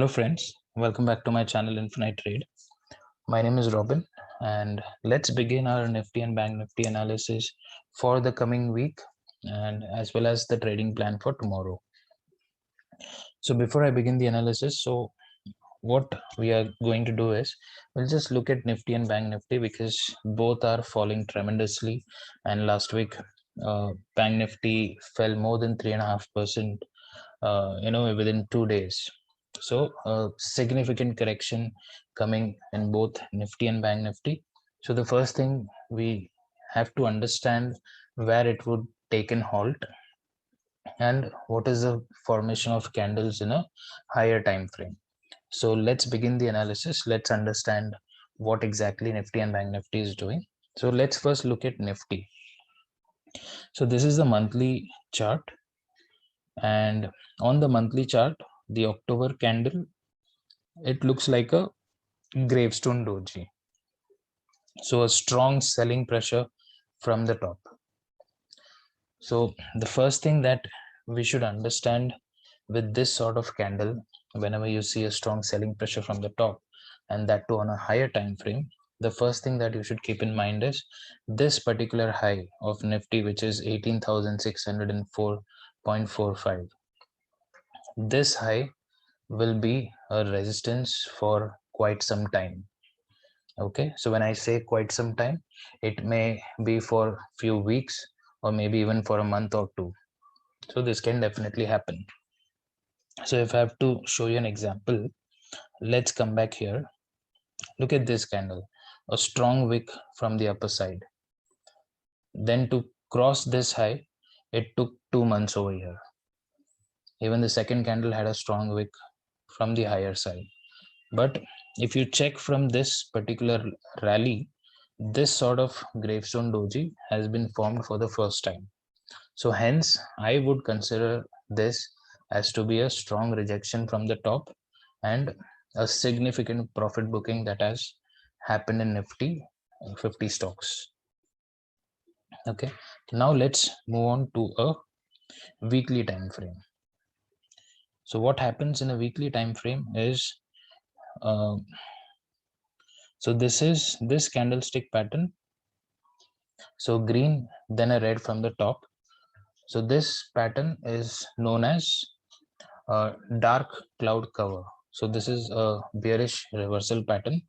Hello friends, welcome back to my channel Infinite Trade. My name is Robin and let's begin our Nifty and Bank Nifty analysis for the coming week and as well as the trading plan for tomorrow. So before I begin the analysis, what we are going to do is we'll just look at Nifty and Bank Nifty because both are falling tremendously, and last week Bank Nifty fell more than 3.5% within 2 days. So significant correction coming in both Nifty and Bank Nifty. So the first thing we have to understand where it would take an halt and what is the formation of candles in a higher time frame. So let's begin the analysis. Let's understand what exactly Nifty and Bank Nifty is doing. So let's first look at Nifty. So this is the monthly chart, and on the monthly chart, the October candle, it looks like a gravestone doji. So a strong selling pressure from the top. So the first thing that we should understand with this sort of candle, whenever you see a strong selling pressure from the top, and that too on a higher time frame, the first thing that you should keep in mind is this particular high of Nifty, which is 18,604.45. This high will be a resistance for quite some time. Okay, so when I say quite some time, it may be for few weeks or maybe even for a month or two. So this can definitely happen. So if I have to show you an example, let's come back here. Look at this candle, a strong wick from the upper side. Then to cross this high, it took 2 months over here. Even the second candle had a strong wick from the higher side. But if you check from this particular rally, this sort of gravestone doji has been formed for the first time. So hence, I would consider this as to be a strong rejection from the top and a significant profit booking that has happened in Nifty 50 stocks. Okay, now let's move on to a weekly time frame. So what happens in a weekly time frame is so this is this candlestick pattern. So green, then a red from the top. So this pattern is known as dark cloud cover. So this is a bearish reversal pattern,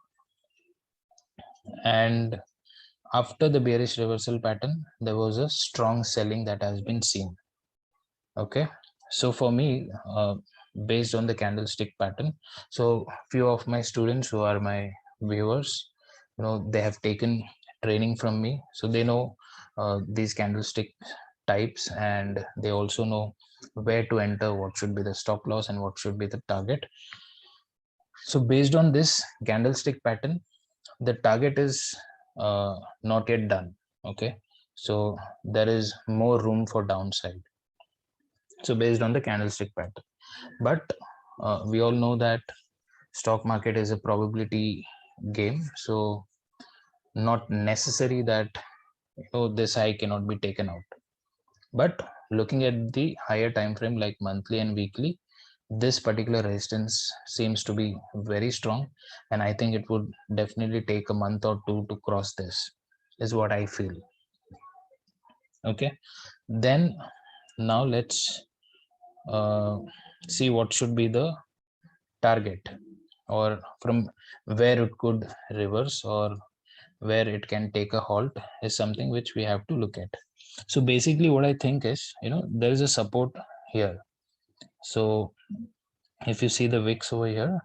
and after the bearish reversal pattern, there was a strong selling that has been seen. Okay, so for me, based on the candlestick pattern, so few of my students who are my viewers, they have taken training from me, so they know these candlestick types, and they also know where to enter, what should be the stop loss and what should be the target. So based on this candlestick pattern, the target is not yet done. Okay, so there is more room for downside. So based on the candlestick pattern, but we all know that stock market is a probability game, so not necessary that this high cannot be taken out. But looking at the higher time frame like monthly and weekly, this particular resistance seems to be very strong, and I think it would definitely take a month or two to cross this, is what I feel. Okay, then now let's see what should be the target, or from where it could reverse or where it can take a halt, is something which we have to look at. So basically what I think is, there is a support here. So if you see the wicks over here,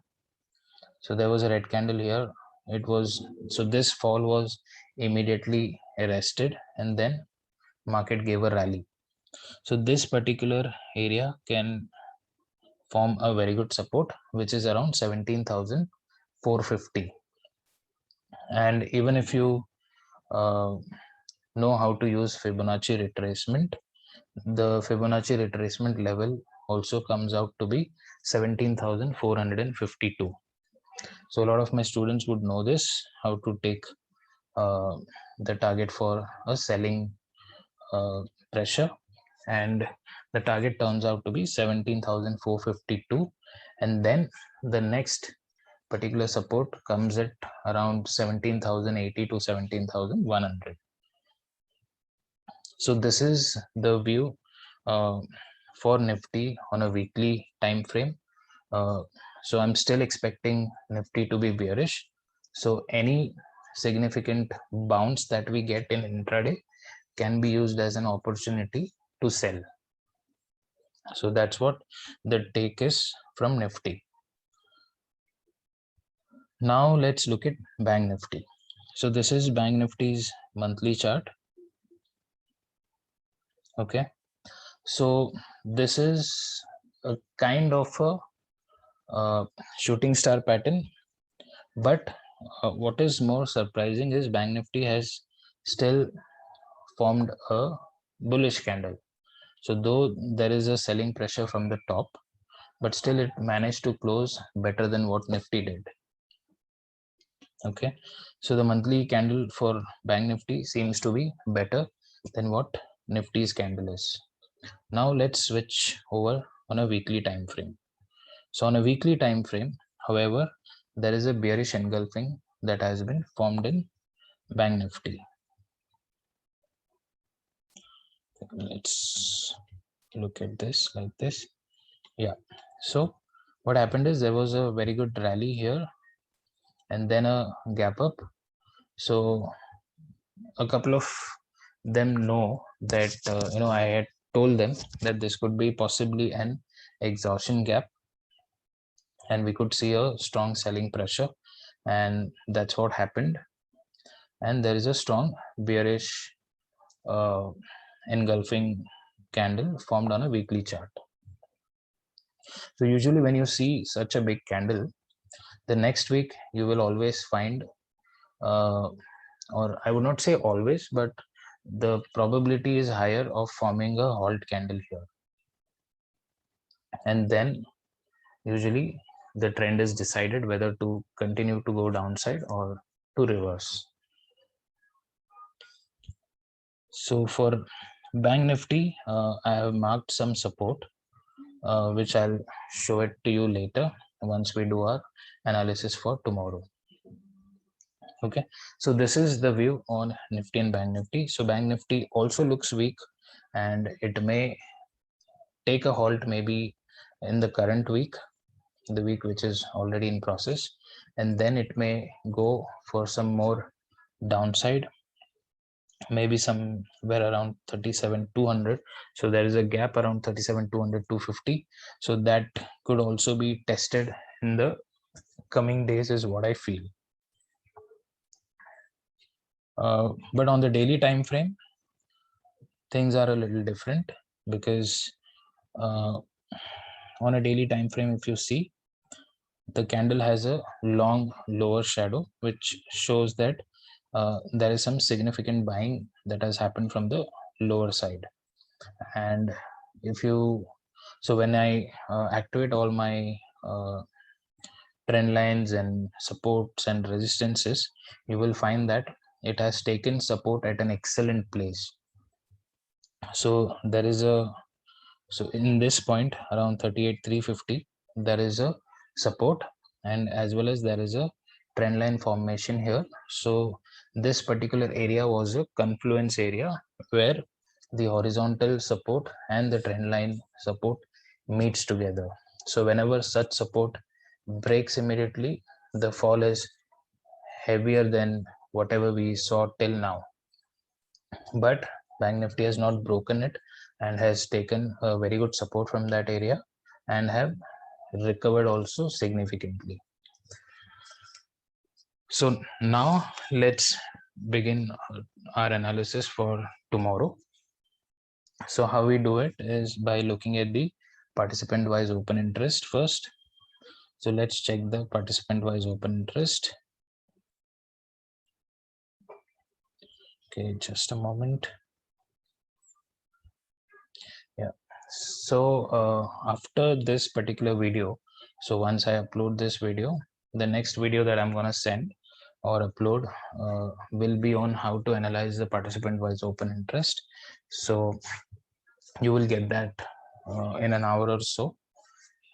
so there was a red candle here. It was, so this fall was immediately arrested, and then market gave a rally. So this particular area can form a very good support, which is around 17,450. And even if you know how to use Fibonacci retracement, the Fibonacci retracement level also comes out to be 17,452. So a lot of my students would know this, how to take the target for a selling pressure, and the target turns out to be 17,452, and then the next particular support comes at around 17,080 to 17,100. So this is the view for Nifty on a weekly time frame. So I'm still expecting Nifty to be bearish. So any significant bounce that we get in intraday can be used as an opportunity to sell. So that's what the take is from Nifty. Now let's look at Bank Nifty. So this is Bank Nifty's monthly chart. Okay. So this is a kind of a shooting star pattern, but what is more surprising is Bank Nifty has still formed a bullish candle. So though there is a selling pressure from the top, but still it managed to close better than what Nifty did. Okay, so the monthly candle for Bank Nifty seems to be better than what Nifty's candle is. Now let's switch over on a weekly time frame. So on a weekly time frame, however, there is a bearish engulfing that has been formed in Bank Nifty. Let's look at this like this. Yeah, so what happened is there was a very good rally here and then a gap up. So a couple of them know that I had told them that this could be possibly an exhaustion gap and we could see a strong selling pressure, and that's what happened. And there is a strong bearish uh, engulfing candle formed on a weekly chart. So usually when you see such a big candle, the next week you will always find or I would not say always, but the probability is higher of forming a halt candle here. And then usually the trend is decided whether to continue to go downside or to reverse. So for Bank Nifty, I have marked some support, which I'll show it to you later once we do our analysis for tomorrow. Okay, so this is the view on Nifty and Bank Nifty. So Bank Nifty also looks weak and it may take a halt maybe in the current week, the week which is already in process, and then it may go for some more downside, maybe somewhere around 37,200. So there is a gap around 37,200, 250. So that could also be tested in the coming days is what I feel. But on the daily time frame, things are a little different because on a daily time frame, if you see, the candle has a long lower shadow, which shows that there is some significant buying that has happened from the lower side. And if you, so when I activate all my trend lines and supports and resistances, you will find that it has taken support at an excellent place. So there is a, so in this point around 38,350, there is a support, and as well as there is a trend line formation here. So this particular area was a confluence area where the horizontal support and the trend line support meets together. So whenever such support breaks immediately, the fall is heavier than whatever we saw till now. But Bank Nifty has not broken it and has taken a very good support from that area and have recovered also significantly. So now let's begin our analysis for tomorrow. So how we do it is by looking at the participant wise open interest first. So let's check the participant wise open interest. Okay, just a moment. Yeah, so after this particular video, so once I upload this video, the next video that I'm going to send or upload will be on how to analyze the participant wise open interest. So you will get that in an hour or so.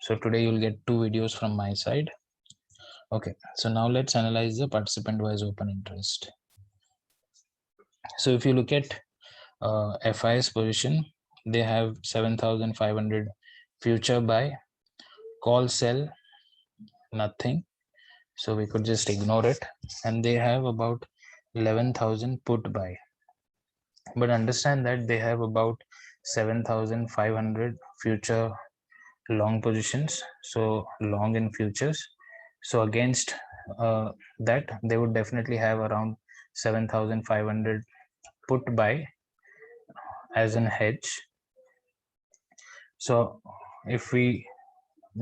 So today you'll get 2 videos from my side. Okay, so now let's analyze the participant wise open interest. So if you look at FI's position, they have 7,500 future buy, call sell, nothing. So we could just ignore it. And they have about 11,000 put buy. But understand that they have about 7,500 future long positions, so long in futures. So against that, they would definitely have around 7,500 put buy as an hedge. So if we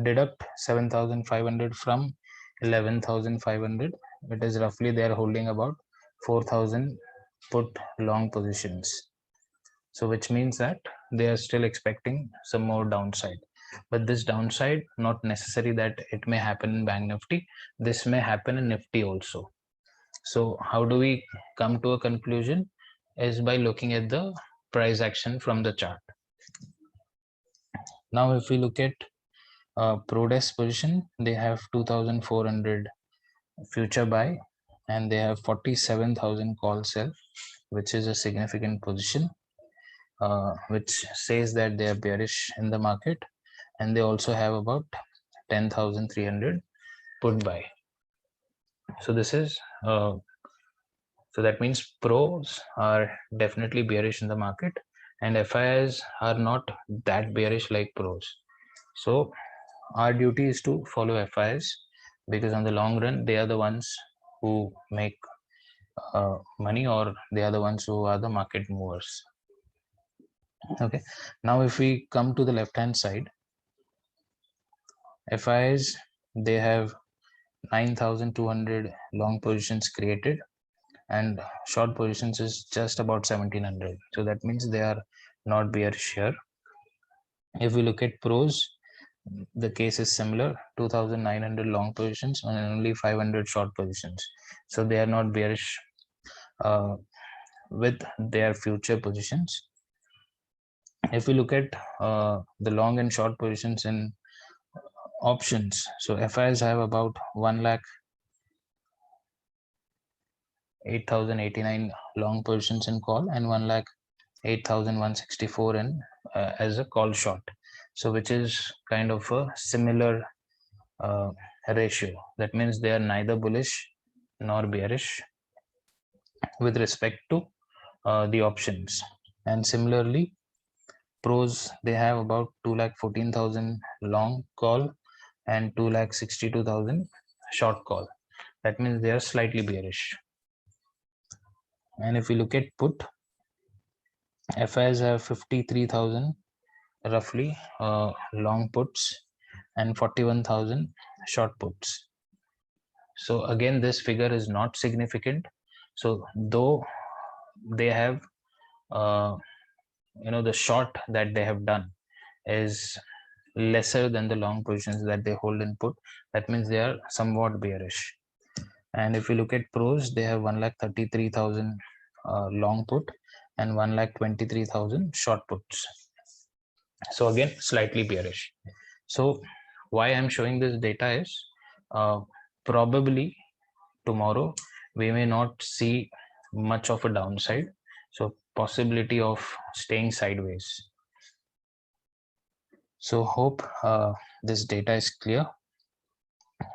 deduct 7,500 from 11,500, it is roughly they are holding about 4,000 put long positions. So which means that they are still expecting some more downside. But this downside, not necessary that it may happen in Bank Nifty. This may happen in Nifty also. So how do we come to a conclusion? Is by looking at the price action from the chart. Now, if we look at Prodesk position, they have 2,400 future buy and they have 47,000 call sell, which is a significant position, which says that they are bearish in the market, and they also have about 10,300 put buy. So this is so that means pros are definitely bearish in the market, and FIs are not that bearish like pros. So our duty is to follow FIs, because on the long run they are the ones who make money, or they are the ones who are the market movers. Okay, now if we come to the left hand side, FIs, they have 9,200 long positions created, and short positions is just about 1,700. So that means they are not bearish here. If we look at pros, the case is similar, 2,900 long positions and only 500 short positions. So they are not bearish with their future positions. If we look at the long and short positions in options, so FIs have about 1,08,089 long positions in call and 1,08,164 in as a call short. So which is kind of a similar ratio. That means they are neither bullish nor bearish with respect to the options. And similarly, pros, they have about 2,14,000 long call and 2,62,000 short call. That means they are slightly bearish. And if we look at put, FIs have 53,000 roughly long puts and 41,000 short puts. So again, this figure is not significant. So though they have the short that they have done is lesser than the long positions that they hold in put, that means they are somewhat bearish. And if you look at pros, they have 1,33,000 long put and 1,23,000 short puts. So again, slightly bearish. So why I'm showing this data is probably tomorrow we may not see much of a downside, so possibility of staying sideways. So hope this data is clear.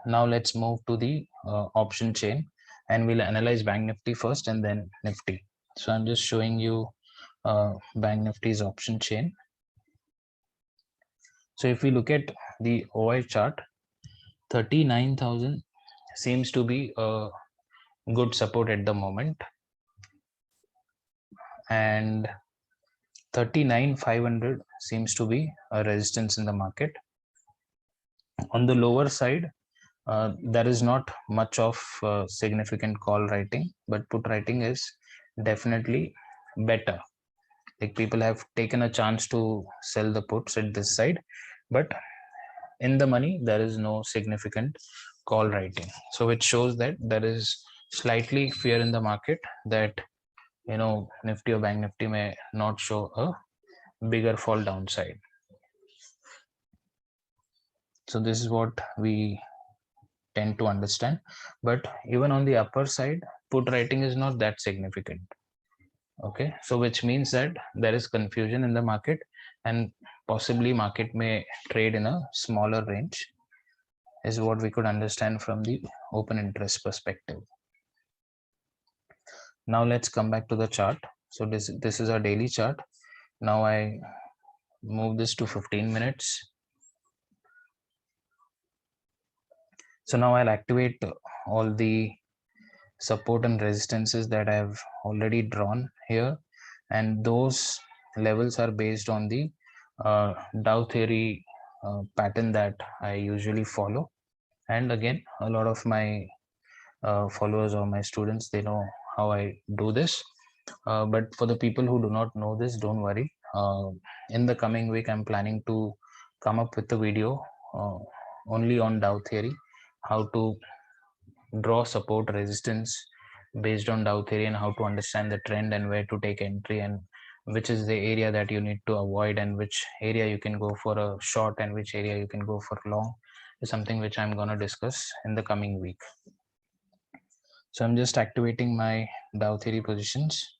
Now let's move to the option chain, and we'll analyze Bank Nifty first and then Nifty. So I'm just showing you Bank Nifty's option chain. So if we look at the OI chart, 39,000 seems to be a good support at the moment, and 39,500 seems to be a resistance in the market. On the lower side, there is not much of significant call writing, but put writing is definitely better. Like people have taken a chance to sell the puts at this side, but in the money there is no significant call writing. So it shows that there is slightly fear in the market that Nifty or Bank Nifty may not show a bigger fall downside. So this is what we tend to understand. But even on the upper side, put writing is not that significant. Okay, so which means that there is confusion in the market, and possibly market may trade in a smaller range, is what we could understand from the open interest perspective. Now let's come back to the chart. So this is our daily chart. Now I move this to 15 minutes. So now I'll activate all the support and resistances that I've already drawn here, and those levels are based on the Dow theory pattern that I usually follow. And again, a lot of my followers or my students, they know how I do this. But for the people who do not know this, don't worry. In the coming week, I'm planning to come up with a video only on Dow theory, how to draw support resistance based on Dow theory, and how to understand the trend and where to take entry, and which is the area that you need to avoid, and which area you can go for a short and which area you can go for long, is something which I'm going to discuss in the coming week. So I'm just activating my Dow theory positions.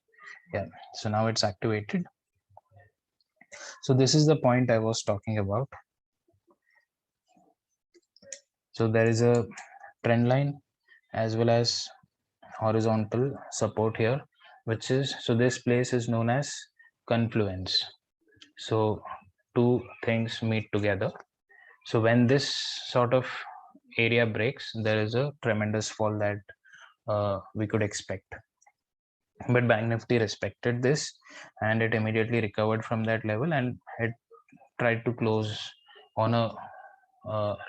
Yeah, so now it's activated. So this is the point I was talking about. So there is a trend line as well as horizontal support here, which is, so this place is known as confluence. So two things meet together. So when this sort of area breaks, there is a tremendous fall that we could expect. But Bank Nifty respected this, and it immediately recovered from that level, and it tried to close on a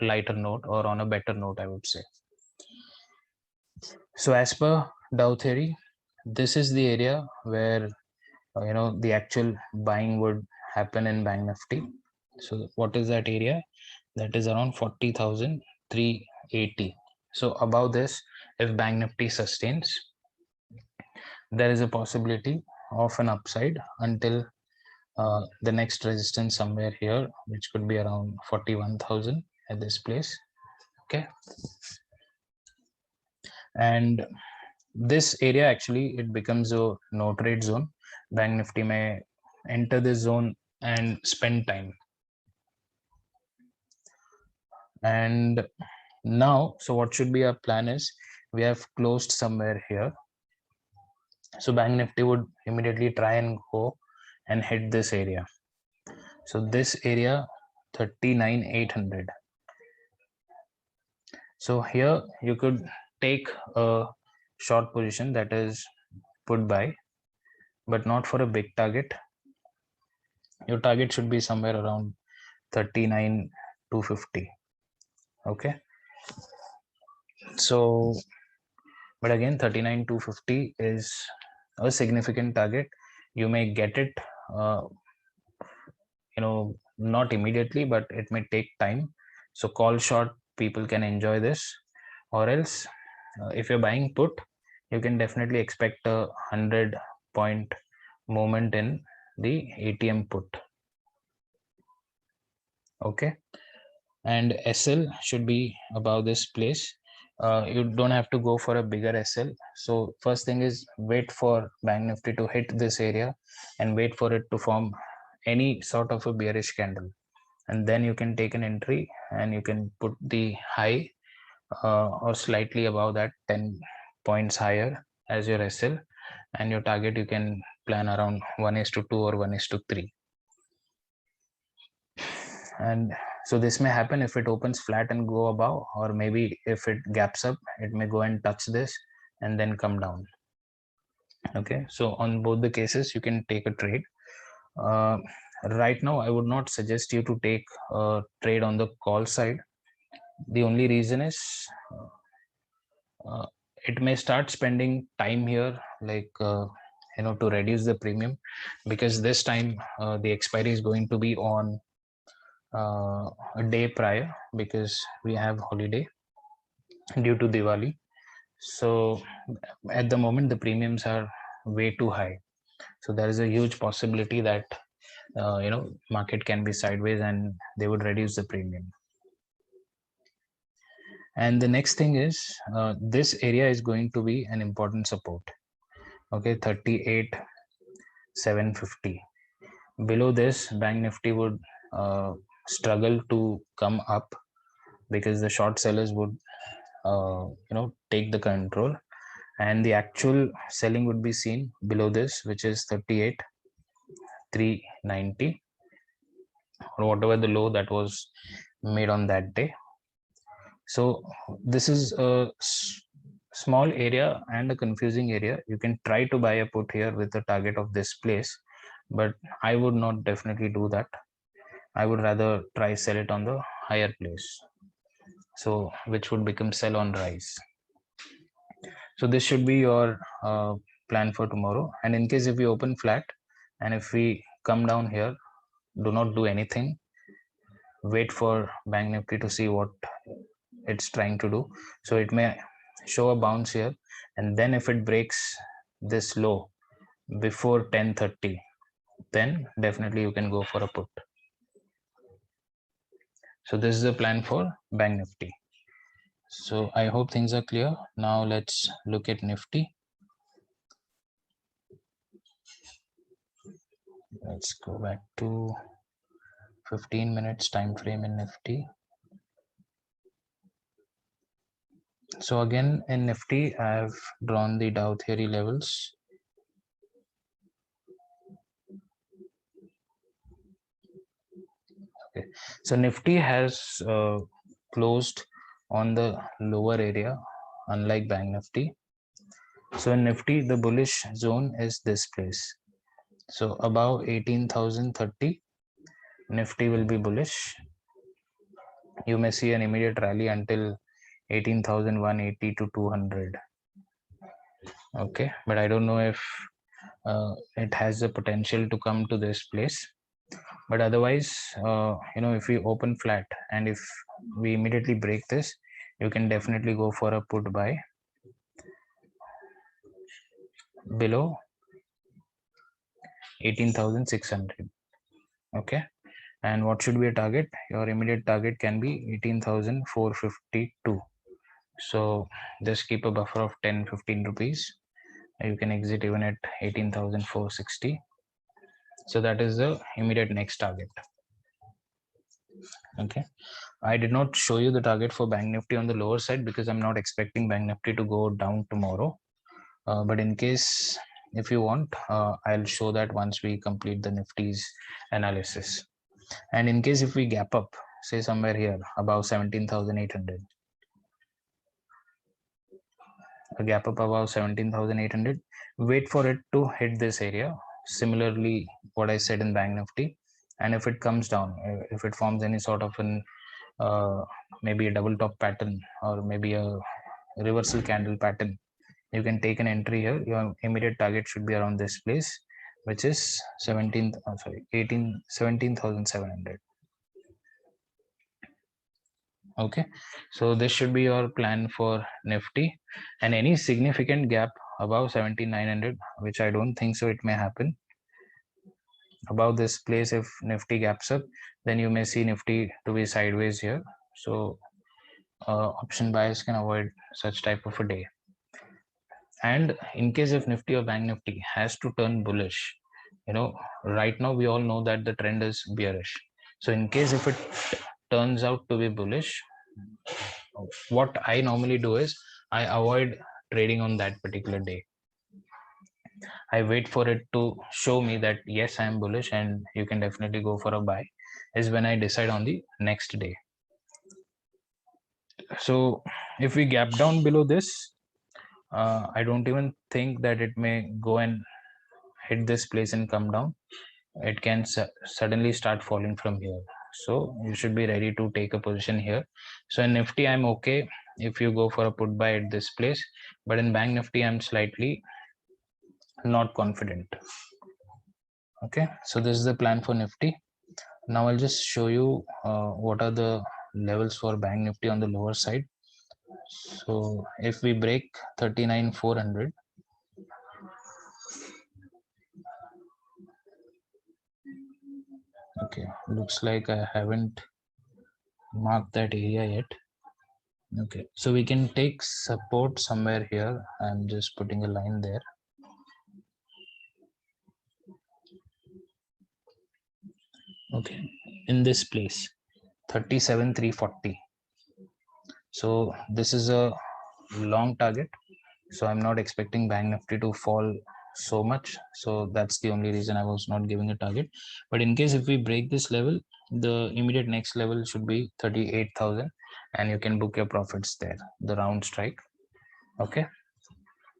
lighter note, or on a better note, I would say. So as per Dow theory, this is the area where the actual buying would happen in Bank Nifty. So what is that area? That is around 40,380. So above this, if Bank Nifty sustains, there is a possibility of an upside until the next resistance somewhere here, which could be around 41,000 at this place. Okay, and this area actually, it becomes a no trade zone. Bank Nifty may enter this zone and spend time. And now, so what should be our plan is, we have closed somewhere here. So Bank Nifty would immediately try and go and hit this area. So this area, 39,800. So here you could take a short position, that is put buy, but not for a big target. Your target should be somewhere around 39,250. Okay, so but again, 39,250 is a significant target. You may get it not immediately, but it may take time. So call short people can enjoy this, or else if you're buying put, you can definitely expect a 100-point movement in the ATM put. Okay, and SL should be above this place. You don't have to go for a bigger SL. So first thing is, wait for Bank Nifty to hit this area and wait for it to form any sort of a bearish candle, and then you can take an entry and you can put the high or slightly above that, 10 points higher as your SL, and your target you can plan around 1:2 or 1:3. And so this may happen if it opens flat and go above, or maybe if it gaps up, it may go and touch this and then come down. Okay, so on both the cases you can take a trade. Right now I would not suggest you to take a trade on the call side. The only reason is it may start spending time here, like to reduce the premium, because this time the expiry is going to be on a day prior, because we have holiday due to Diwali. So at the moment the premiums are way too high, so there is a huge possibility that market can be sideways and they would reduce the premium. And the next thing is this area is going to be an important support. Okay, 38,750. Below this, Bank Nifty would struggle to come up because the short sellers would take the control, and the actual selling would be seen below this, which is 38,390, or whatever the low that was made on that day. So this is a small area and a confusing area. You can try to buy a put here with a target of this place, but I would not definitely do that. I would rather try sell it on the higher place, so which would become sell on rise. So this should be your plan for tomorrow. And in case if we open flat and if we come down here, do not do anything. Wait for Bank Nifty to see what it's trying to do. So it may show a bounce here, and then if it breaks this low before 10:30, then definitely you can go for a put. So this is the plan for Bank Nifty. So I hope things are clear. Now let's look at Nifty. Let's go back to 15 minutes time frame in Nifty. So again in Nifty, I have drawn the Dow theory levels. Okay, so Nifty has closed on the lower area, unlike Bank Nifty. So in Nifty, the bullish zone is this place. So above 18,030, Nifty will be bullish. You may see an immediate rally until 18,180 to 200. Okay, but I don't know if it has the potential to come to this place. But otherwise, if we open flat and if we immediately break this, you can definitely go for a put buy below 18,600. Okay, and what should be a target? Your immediate target can be 18,452. So just keep a buffer of 10-15 rupees. You can exit even at 18,460. So that is the immediate next target. Okay, I did not show you the target for Bank Nifty on the lower side because I'm not expecting Bank Nifty to go down tomorrow. But in case if you want, I'll show that once we complete the Nifty's analysis. And in case if we gap up, say somewhere here above 17,800, a gap up above 17,800, wait for it to hit this area. Similarly, what I said in Bank Nifty, and if it comes down, if it forms any sort of an maybe a double top pattern or maybe a reversal candle pattern, you can take an entry here. Your immediate target should be around this place, which is 17,700. Okay, so this should be your plan for Nifty, and any significant gap above 17,900, which I don't think so, it may happen above this place. If Nifty gaps up, then you may see Nifty to be sideways here. So option buyers can avoid such type of a day. And in case if Nifty or Bank Nifty has to turn bullish, right now we all know that the trend is bearish. So in case if it turns out to be bullish, what I normally do is I avoid trading on that particular day. I wait for it to show me that yes, I am bullish and you can definitely go for a buy, is when I decide on the next day. So if we gap down below this, I don't even think that it may go and hit this place and come down. It can suddenly start falling from here. So you should be ready to take a position here. So in Nifty, I'm okay if you go for a put buy at this place, but in Bank Nifty, I'm slightly not confident. Okay, so this is the plan for Nifty. Now I'll just show you what are the levels for Bank Nifty on the lower side. So if we break 39,400, okay, looks like I haven't marked that area yet. Okay, so we can take support somewhere here. I'm just putting a line there. Okay, in this place, 37,340. So this is a long target. So I'm not expecting Bank Nifty to fall so much. So that's the only reason I was not giving a target. But in case if we break this level, the immediate next level should be 38,000, and you can book your profits there, the round strike. Okay.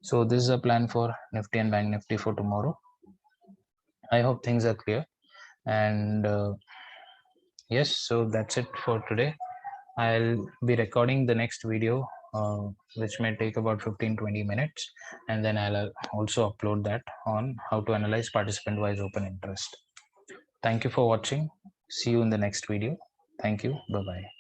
So this is a plan for Nifty and Bank Nifty for tomorrow. I hope things are clear. And yes, so that's it for today. I'll be recording the next video, which may take about 15-20 minutes, and then I'll also upload that on how to analyze participant wise open interest. Thank you for watching. See you in the next video. Thank you. Bye bye.